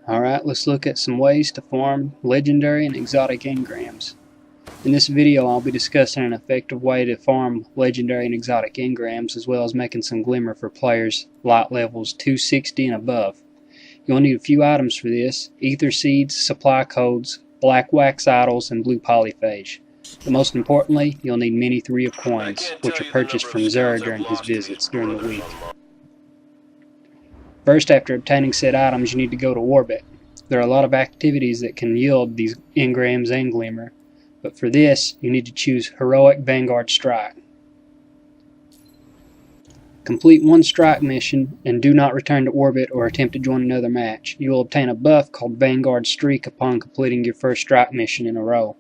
Alright, let's look at some ways to farm legendary and exotic engrams. In this video I'll be discussing an effective way to farm legendary and exotic engrams, as well as making some glimmer for players light levels 260 and above. You'll need a few items for this: ether seeds, supply codes, black wax idols, and blue polyphage. But most importantly, you'll need many 3 of coins, which are purchased from Zer during his visits during the week. First, after obtaining said items, you need to go to orbit. There are a lot of activities that can yield these engrams and glimmer, but for this, you need to choose Heroic Vanguard Strike. Complete one strike mission and do not return to orbit or attempt to join another match. You will obtain a buff called Vanguard Streak upon completing your first strike mission in a row.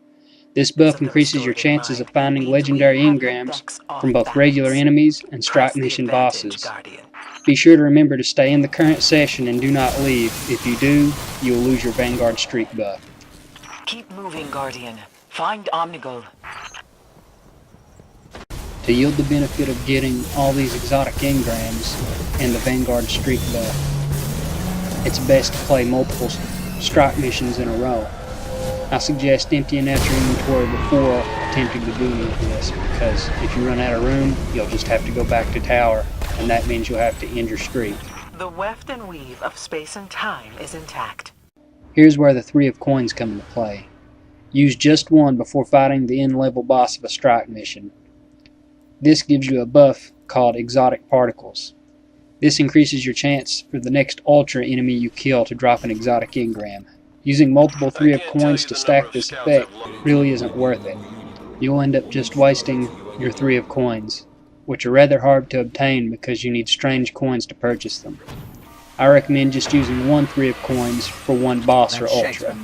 This buff increases your chances of finding legendary engrams from both regular enemies and strike mission bosses. Be sure to remember to stay in the current session and do not leave. If you do, you will lose your Vanguard Streak buff. Keep moving, Guardian. Find Omnigul. To yield the benefit of getting all these exotic engrams and the Vanguard Streak buff, it's best to play multiple strike missions in a row. I suggest emptying out your inventory before attempting to do any of this, because if you run out of room, you'll just have to go back to tower, and that means you'll have to end your streak. The weft and weave of space and time is intact. Here's where the 3 of coins come into play. Use just one before fighting the end level boss of a strike mission. This gives you a buff called Exotic Particles. This increases your chance for the next ultra enemy you kill to drop an exotic engram. Using multiple 3 of coins to stack this effect really isn't worth it. You'll end up just wasting your 3 of coins, which are rather hard to obtain because you need strange coins to purchase them. I recommend just using one 3 of coins for one boss or ultra.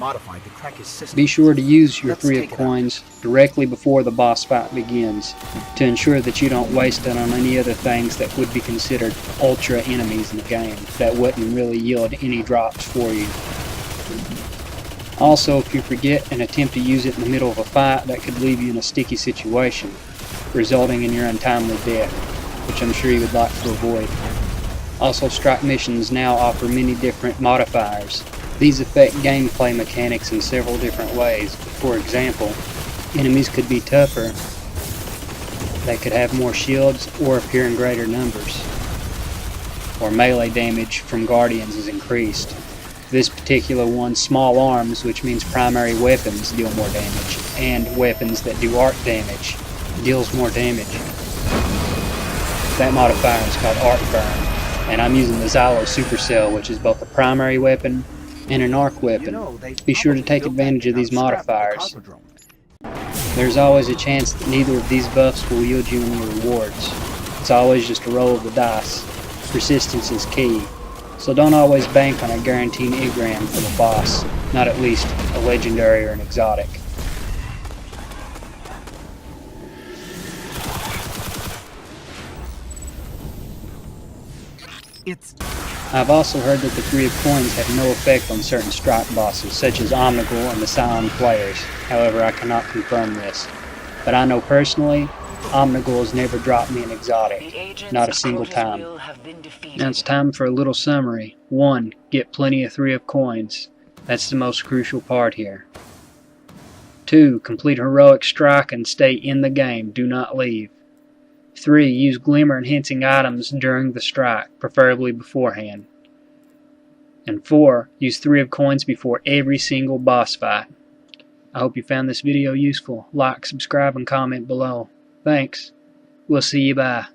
Be sure to use your 3 of coins directly before the boss fight begins to ensure that you don't waste it on any other things that would be considered ultra enemies in the game that wouldn't really yield any drops for you. Also, if you forget and attempt to use it in the middle of a fight, that could leave you in a sticky situation, resulting in your untimely death, which I'm sure you would like to avoid. Also, strike missions now offer many different modifiers. These affect gameplay mechanics in several different ways. For example, enemies could be tougher, they could have more shields or appear in greater numbers, or melee damage from guardians is increased. This particular one, small arms, which means primary weapons, deal more damage, and weapons that do arc damage deals more damage. That modifier is called Arc Burn, and I'm using the Xylo Supercell, which is both a primary weapon and an arc weapon. Be sure to take advantage of these modifiers. There's always a chance that neither of these buffs will yield you any rewards. It's always just a roll of the dice. Persistence is key. So don't always bank on a guaranteed engram for the boss, not at least a legendary or an exotic. I've also heard that the 3 of coins have no effect on certain strike bosses, such as Omnigul and the Scion players. However, I cannot confirm this. But I know personally, Omnigul has never dropped me an exotic, not a single time. Now it's time for a little summary. 1. Get plenty of 3 of coins. That's the most crucial part here. 2. Complete Heroic Strike and stay in the game. Do not leave. 3. Use glimmer enhancing items during the strike, preferably beforehand. And 4. Use 3 of coins before every single boss fight. I hope you found this video useful. Like, subscribe, and comment below. Thanks. We'll see you. Bye.